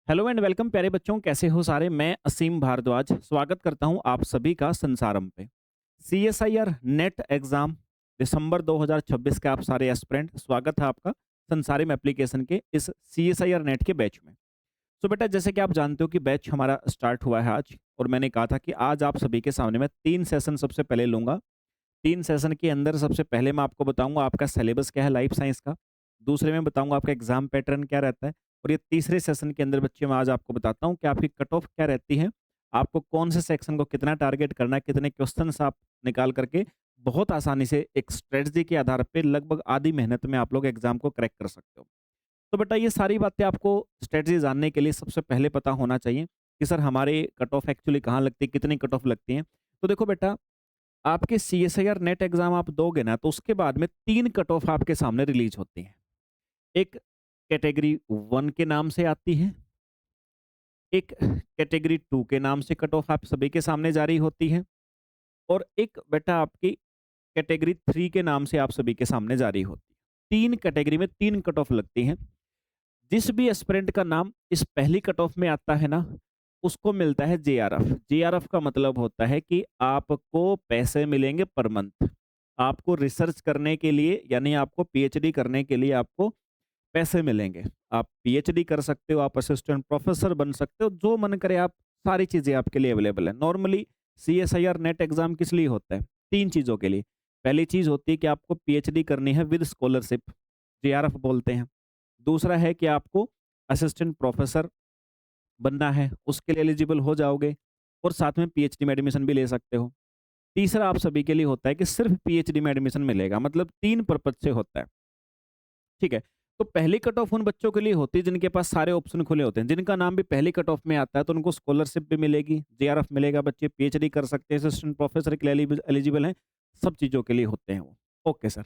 Hello and welcome प्यारे बच्चों, कैसे हो सारे। मैं असीम भारद्वाज स्वागत करता हूं आप सभी का संसारम पे। सीएसआईआर नेट एग्जाम दिसंबर 2026 के आप सारे एस्पिरेंट, स्वागत है आपका संसारिम एप्लीकेशन के इस सीएसआईआर नेट के बैच में। तो बेटा, जैसे कि आप जानते हो कि बैच हमारा स्टार्ट हुआ है आज, और मैंने कहा था कि आज आप सभी के सामने मैं 3 सेशन सबसे पहले लूंगा। 3 सेशन के अंदर सबसे पहले मैं आपको बताऊंगा आपका सिलेबस क्या है लाइफ साइंस का। दूसरे में बताऊंगा आपका एग्जाम पैटर्न क्या रहता है। और ये तीसरे सेशन के अंदर बच्चे मैं आज आपको बताता हूँ कि आपकी कट ऑफ क्या रहती है, आपको कौन से सेक्शन को कितना टारगेट करना है, कितने क्वेश्चंस आप निकाल करके बहुत आसानी से एक स्ट्रेटजी के आधार पे लगभग आधी मेहनत में आप लोग एग्जाम को क्रैक कर सकते हो। तो बेटा, ये सारी बातें आपको स्ट्रेटजी जानने के लिए सबसे पहले पता होना चाहिए कि सर हमारे कट ऑफ एक्चुअली कहाँ लगती है, कितनी कट ऑफ लगती है। तो देखो बेटा, आपके सीएसआईआर नेट एग्जाम आप दोगे ना, तो उसके बाद में 3 कट ऑफ आपके सामने रिलीज होती हैं। एक कैटेगरी 1 के नाम से आती है, एक कैटेगरी 2 के नाम से कट ऑफ आप सभी के सामने जारी होती है, और एक बेटा आपकी कैटेगरी 3 के नाम से आप सभी के सामने जारी होती है। 3 कैटेगरी में 3 कट ऑफ लगती हैं। जिस भी एस्पिरेंट का नाम इस पहली कट ऑफ में आता है ना, उसको मिलता है जेआरएफ। जेआरएफ का मतलब होता है कि आपको पैसे मिलेंगे पर मंथ। आपको रिसर्च करने के लिए, यानी आपको पीएचडी करने के लिए आपको पैसे मिलेंगे। आप पीएचडी कर सकते हो, आप असिस्टेंट प्रोफेसर बन सकते हो, जो मन करे आप, सारी चीज़ें आपके लिए अवेलेबल है। नॉर्मली सीएसआईआर नेट एग्जाम किस लिए होता है? 3 चीज़ों के लिए। पहली चीज़ होती है कि आपको पीएचडी करनी है विद स्कॉलरशिप, जेआरएफ बोलते हैं। दूसरा है कि आपको असिस्टेंट प्रोफेसर बनना है, उसके लिए एलिजिबल हो जाओगे, और साथ में पीएचडी में एडमिशन भी ले सकते हो। तीसरा आप सभी के लिए होता है कि सिर्फ पीएचडी में एडमिशन मिलेगा, मतलब 3 पर्पज से होता है। ठीक है। तो पहली कट ऑफ उन बच्चों के लिए होती है जिनके पास सारे ऑप्शन खुले होते हैं। जिनका नाम भी पहली कट ऑफ में आता है तो उनको स्कॉलरशिप भी मिलेगी, जेआरएफ मिलेगा, बच्चे पीएचडी कर सकते हैं, असिस्टेंट प्रोफेसर के लिए एलिजिबल हैं, सब चीज़ों के लिए होते हैं वो। ओके सर,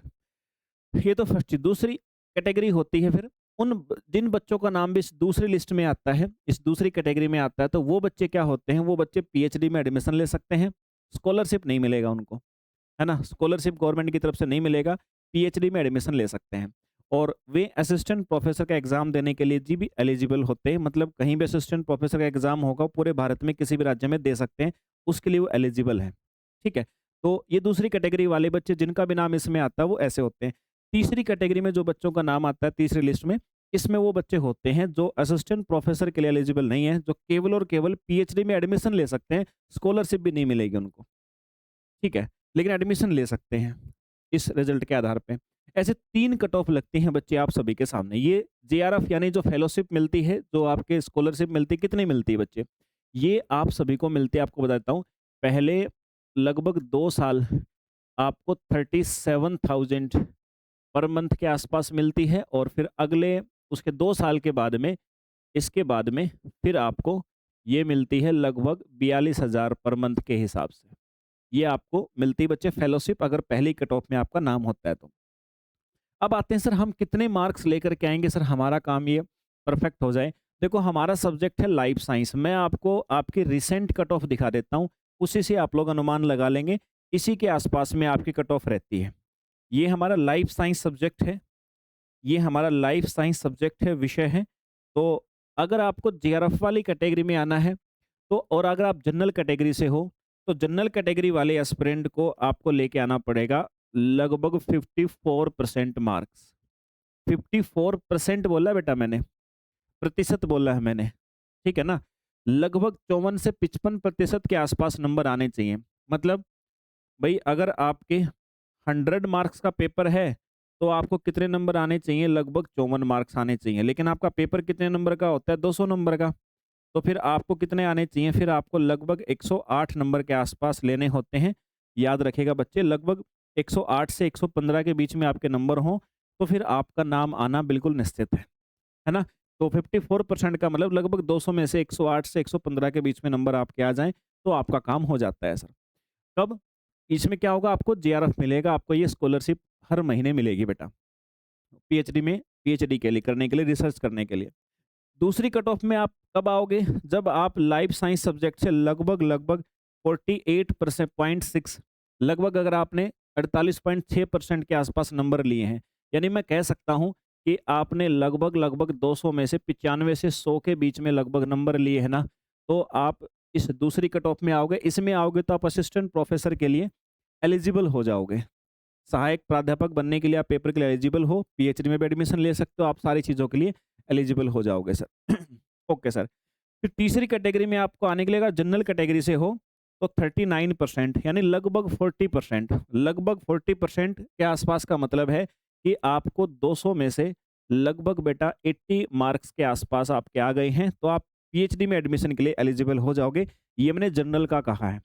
ये तो फर्स्ट चीज। दूसरी कैटेगरी होती है फिर जिन बच्चों का नाम भी इस दूसरी लिस्ट में आता है, इस दूसरी कैटेगरी में आता है, तो वो बच्चे क्या होते हैं, वो बच्चे पीएचडी में एडमिशन ले सकते हैं। स्कॉलरशिप नहीं मिलेगा उनको, है ना, स्कॉलरशिप गवर्नमेंट की तरफ से नहीं मिलेगा, पीएचडी में एडमिशन ले सकते हैं। और वे असिस्टेंट प्रोफेसर का एग्जाम देने के लिए जी भी एलिजिबल होते हैं, मतलब कहीं भी असिस्टेंट प्रोफेसर का एग्जाम होगा पूरे भारत में किसी भी राज्य में दे सकते हैं, उसके लिए वो एलिजिबल है। ठीक है। तो ये दूसरी कैटेगरी वाले बच्चे जिनका भी नाम इसमें आता है वो ऐसे होते हैं। तीसरी कैटेगरी में जो बच्चों का नाम आता है तीसरी लिस्ट में, इसमें वो बच्चे होते हैं जो असिस्टेंट प्रोफेसर के लिए एलिजिबल नहीं है, जो केवल और केवल पीएचडी में एडमिशन ले सकते हैं, स्कॉलरशिप भी नहीं मिलेगी उनको। ठीक है, लेकिन एडमिशन ले सकते हैं इस रिजल्ट के आधार पे। ऐसे 3 कट ऑफ लगती हैं बच्चे आप सभी के सामने। ये जेआरएफ यानी जो फेलोशिप मिलती है, जो आपके स्कॉलरशिप मिलती है, कितनी मिलती है बच्चे? ये आप सभी को मिलती है, आपको बताता हूँ। पहले लगभग 2 साल आपको 37,000 पर मंथ के आसपास मिलती है, और फिर अगले उसके 2 साल के बाद में, इसके बाद में फिर आपको ये मिलती है लगभग 42,000 पर मंथ के हिसाब से। ये आपको मिलती है बच्चे फेलोशिप, अगर पहली कट ऑफ में आपका नाम होता है तो। अब आते हैं सर, हम कितने मार्क्स लेकर के आएंगे सर हमारा काम ये परफेक्ट हो जाए। देखो, हमारा सब्जेक्ट है लाइफ साइंस। मैं आपको आपकी रिसेंट कट ऑफ दिखा देता हूँ, उसी से आप लोग अनुमान लगा लेंगे। इसी के आसपास में आपकी कट ऑफ रहती है। ये हमारा लाइफ साइंस सब्जेक्ट है, ये हमारा लाइफ साइंस सब्जेक्ट है, विषय है। तो अगर आपको जेआरएफ वाली कैटेगरी में आना है, तो और अगर आप जनरल कैटेगरी से हो, तो जनरल कैटेगरी वाले एस्पिरेंट को आपको लेके आना पड़ेगा लगभग 54% मार्क्स। 54% बोला बेटा मैंने, प्रतिशत बोला है मैंने। ठीक है ना, लगभग 54 से 55% के आसपास नंबर आने चाहिए। मतलब भाई, अगर आपके 100 मार्क्स का पेपर है, तो आपको कितने नंबर आने चाहिए? लगभग 54 मार्क्स आने चाहिए। लेकिन आपका पेपर कितने नंबर का होता है? 200 नंबर का। तो फिर आपको कितने आने चाहिए? फिर आपको लगभग 108 नंबर के आसपास लेने होते हैं। याद रखिएगा बच्चे, लगभग 108 से 115 के बीच में आपके नंबर हों, तो फिर आपका नाम आना बिल्कुल निश्चित है ना? तो 54% का मतलब लगभग 200 में से 108 से 115 के बीच में नंबर आपके आ जाएँ, तो आपका काम हो जाता है सर। कब? इसमें क्या होगा, आपको जेआरएफ मिलेगा, आपको ये स्कॉलरशिप हर महीने मिलेगी बेटा, पीएचडी में, पीएचडी के लिए करने के लिए, रिसर्च करने के लिए। दूसरी कट ऑफ में आप कब आओगे? जब आप लाइफ साइंस सब्जेक्ट से लगभग लगभग 48% लगभग, अगर आपने 48.6% के आसपास नंबर लिए हैं, यानी मैं कह सकता हूं कि आपने लगभग 200 में से 95 से 100 के बीच में लगभग नंबर लिए हैं ना, तो आप इस दूसरी कट ऑफ में आओगे। इसमें आओगे तो आप असिस्टेंट प्रोफेसर के लिए एलिजिबल हो जाओगे। सहायक प्राध्यापक बनने के लिए आप पेपर के लिए एलिजिबल हो, पीएचडी में भी एडमिशन ले सकते हो, आप सारी चीज़ों के लिए एलिजिबल हो जाओगे सर। Okay sir. फिर तीसरी कैटेगरी में आपको आने के लिए अगर जनरल कैटेगरी से हो तो 39% यानी लगभग 40%, लगभग 40% के आसपास का मतलब है कि आपको 200 में से लगभग बेटा 80 मार्क्स के आसपास आपके आ गए हैं, तो आप पीएचडी में एडमिशन के लिए एलिजिबल हो जाओगे। ये मैंने जनरल का कहा है।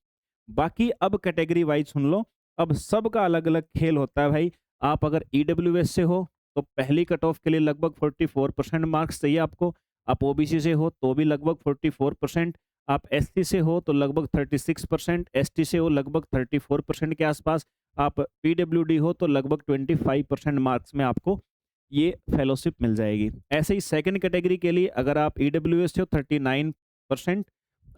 बाकी अब कैटेगरी वाइज सुन लो, अब सबका अलग-अलग खेल होता है भाई। आप अगर ईडब्ल्यूएस से हो, तो पहली कट ऑफ के लिए लगभग 44% मार्क्स चाहिए आपको। आप ओबीसी से हो, तो भी लगभग 44%। आप एससी से हो, तो लगभग 36%। एसटी से हो, लगभग 34% के आसपास। आप पीडब्ल्यूडी हो, तो लगभग 25% मार्क्स में आपको ये फेलोशिप मिल जाएगी। ऐसे ही सेकंड कैटेगरी के लिए अगर आप ईडब्ल्यूएस से हो 39%,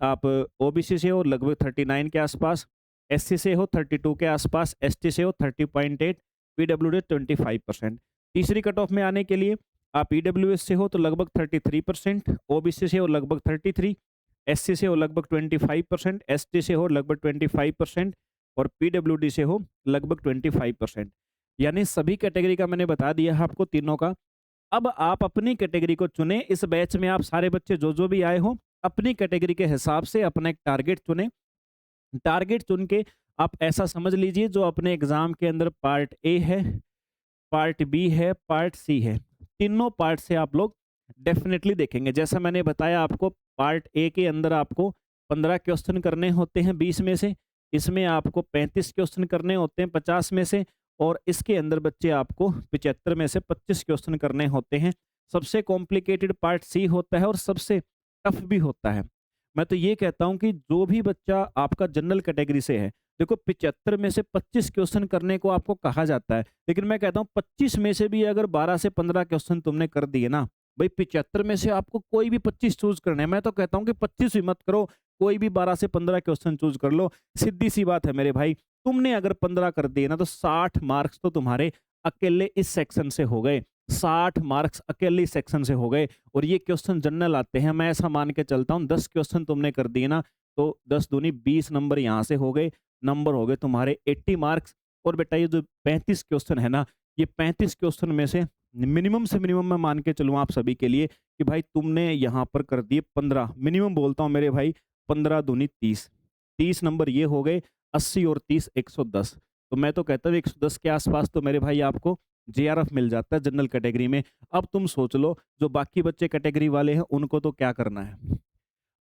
आप ओबीसी से हो लगभग 39 के आसपास, एससी से हो 32 के आसपास, एसटी से हो 30.8, पीडब्ल्यूडी 25%। तीसरी कट ऑफ में आने के लिए आप ईडब्ल्यूएस से हो तो लगभग 33%, ओबीसी से हो लगभग 33, एससी से हो लगभग 25%, एसटी से हो लगभग 25% और पीडब्ल्यूडी से हो लगभग 25%। यानी सभी कैटेगरी का मैंने बता दिया है आपको तीनों का। अब आप अपनी कैटेगरी को चुनें। इस बैच में आप सारे बच्चे जो भी आए हो, अपनी कैटेगरी के हिसाब से अपना एक टारगेट चुनें। टारगेट चुन के आप ऐसा समझ लीजिए जो अपने एग्जाम के अंदर पार्ट ए है, पार्ट बी है, पार्ट सी है। तीनों पार्ट से आप लोग डेफिनेटली देखेंगे। जैसा मैंने बताया आपको, पार्ट ए के अंदर आपको 15 क्वेश्चन करने होते हैं 20 में से, इसमें आपको 35 क्वेश्चन करने होते हैं 50 में से, और इसके अंदर बच्चे आपको 75 में से 25 क्वेश्चन करने होते हैं। सबसे कॉम्प्लिकेटेड पार्ट सी होता है और सबसे टफ भी होता है। मैं तो ये कहता हूँ कि जो भी बच्चा आपका जनरल कैटेगरी से है, देखो 75 में से 25 क्वेश्चन करने को आपको कहा जाता है, लेकिन मैं कहता हूँ 25 में से भी अगर 12 से 15 क्वेश्चन तुमने कर दिए ना, भाई 75 में से आपको कोई भी 25 चूज करने हैं। मैं तो कहता हूँ कि 25 भी मत करो, कोई भी 12 से 15 क्वेश्चन चूज कर लो। सीधी सी बात है मेरे भाई, तुमने अगर 15 कर दिए ना तो 60 मार्क्स तो तुम्हारे अकेले इस सेक्शन से हो गए। 60 मार्क्स अकेले इस सेक्शन से हो गए, और ये क्वेश्चन जनरल आते हैं। मैं ऐसा मान के चलता हूँ 10 क्वेश्चन तुमने कर दिए ना, तो 10 दूनी 20 नंबर यहाँ से हो गए, नंबर हो गए तुम्हारे 80 मार्क्स। और बेटा ये जो 35 क्वेश्चन है ना, ये 35 क्वेश्चन में से मिनिमम से मिनिमम मैं मान के चलूँ आप सभी के लिए कि भाई तुमने यहाँ पर कर दिए 15, मिनिमम बोलता हूँ मेरे भाई, 15 दूनी 30, 30 नंबर ये हो गए। 80 और 30 110। तो मैं तो कहता हूँ 110 के आसपास तो मेरे भाई आपको जेआरएफ मिल जाता है जनरल कैटेगरी में। अब तुम सोच लो जो बाकी बच्चे कैटेगरी वाले हैं उनको तो क्या करना है।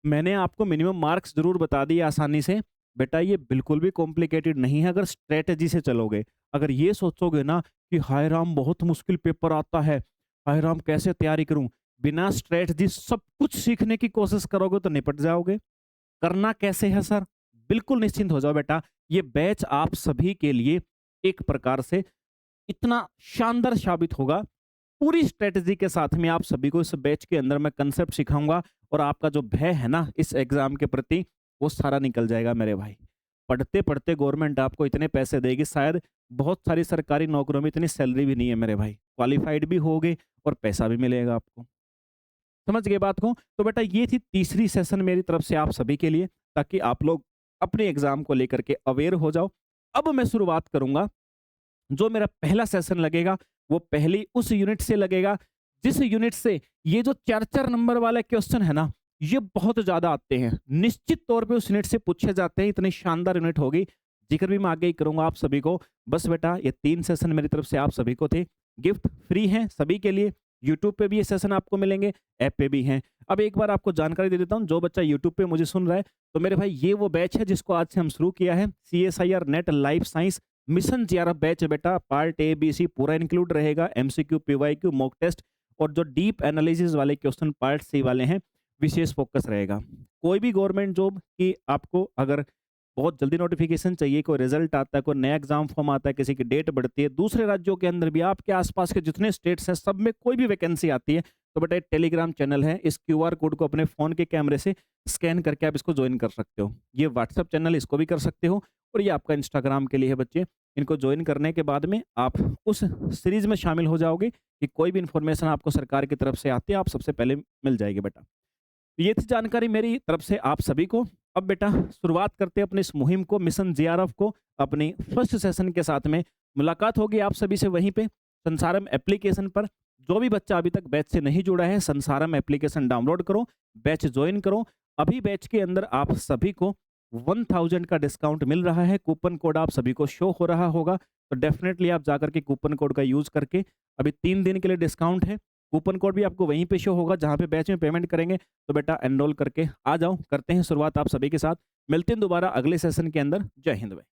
मैंने आपको मिनिमम मार्क्स जरूर बता दिए आसानी से। बेटा ये बिल्कुल भी कॉम्प्लिकेटेड नहीं है अगर स्ट्रेटजी से चलोगे। अगर ये सोचोगे ना कि हाय राम बहुत मुश्किल पेपर आता है, हाय राम कैसे तैयारी करूं, बिना स्ट्रेटजी सब कुछ सीखने की कोशिश करोगे तो निपट जाओगे। करना कैसे है सर? बिल्कुल निश्चिंत हो जाओ बेटा, ये बैच आप सभी के लिए एक प्रकार से इतना शानदार साबित होगा। पूरी स्ट्रेटजी के साथ में आप सभी को इस बैच के अंदर मैं कंसेप्ट सिखाऊंगा, और आपका जो भय है ना इस एग्जाम के प्रति वो सारा निकल जाएगा मेरे भाई। पढ़ते पढ़ते गवर्नमेंट आपको इतने पैसे देगी, शायद बहुत सारी सरकारी नौकरियों में इतनी सैलरी भी नहीं है मेरे भाई। क्वालिफाइड भी होगे और पैसा भी मिलेगा आपको। समझ गए बात को? तो बेटा ये थी तीसरी सेशन मेरी तरफ से आप सभी के लिए, ताकि आप लोग अपने एग्जाम को लेकर के अवेयर हो जाओ। अब मैं शुरुआत करूंगा। जो मेरा पहला सेशन लगेगा वो पहली उस यूनिट से लगेगा जिस यूनिट से ये जो 4-4 नंबर वाले क्वेश्चन है ना, ये बहुत ज्यादा आते हैं। निश्चित तौर पे उस यूनिट से पूछे जाते हैं। इतनी शानदार यूनिट होगी, जिक्र भी मैं आगे ही करूंगा आप सभी को। बस बेटा ये 3 सेशन मेरी तरफ से आप सभी को थे। गिफ्ट फ्री हैं सभी के लिए। यूट्यूब पे भी ये सेशन आपको मिलेंगे, ऐप पे भी हैं। अब एक बार आपको जानकारी दे देता हूँ, जो बच्चा यूट्यूब पे मुझे सुन रहा है, तो मेरे भाई ये वो बैच है जिसको आज से हम शुरू किया है, CSIR net life science mission JRF batch है बेटा। पार्ट ए बी सी पूरा इंक्लूड रहेगा, MCQ PYQ मॉक टेस्ट, और जो डीप एनालिसिस वाले क्वेश्चन पार्ट सी वाले हैं विशेष फोकस रहेगा। कोई भी गवर्नमेंट जॉब की आपको अगर बहुत जल्दी नोटिफिकेशन चाहिए, कोई रिजल्ट आता है, कोई नया एग्जाम फॉर्म आता है, किसी की डेट बढ़ती है, दूसरे राज्यों के अंदर भी आपके आसपास के जितने स्टेट्स हैं सब में कोई भी वैकेंसी आती है, तो बेटा टेलीग्राम चैनल है, इस QR कोड को अपने फोन के कैमरे से स्कैन करके आप इसको ज्वाइन कर सकते हो। ये व्हाट्सएप चैनल, इसको भी कर सकते हो, और ये आपका इंस्टाग्राम के लिए है बच्चे, इनको ज्वाइन करने के बाद में आप उस सीरीज़ में शामिल हो जाओगे कि कोई भी इन्फॉर्मेशन आपको सरकार की तरफ से आती है, आप सबसे पहले मिल जाएगी बेटा। ये थी जानकारी मेरी तरफ से आप सभी को। अब बेटा शुरुआत करते हैं अपनी इस मुहिम को, मिशन जेआरएफ को, अपनी फर्स्ट सेशन के साथ में। मुलाकात होगी आप सभी से वहीं पे संसारम एप्लीकेशन पर। जो भी बच्चा अभी तक बैच से नहीं जुड़ा है, संसारम एप्लीकेशन डाउनलोड करो, बैच ज्वाइन करो। अभी बैच के अंदर आप सभी को 1000 का डिस्काउंट मिल रहा है। कूपन कोड आप सभी को शो हो रहा होगा, तो डेफिनेटली आप जाकर के कूपन कोड का यूज़ करके, अभी 3 दिन के लिए डिस्काउंट है। कूपन कोड भी आपको वहीं पे शो होगा जहाँ पे बैच में पेमेंट करेंगे। तो बेटा एनरोल करके आ जाओ, करते हैं शुरुआत आप सभी के साथ। मिलते हैं दोबारा अगले सेशन के अंदर। जय हिंद भाई।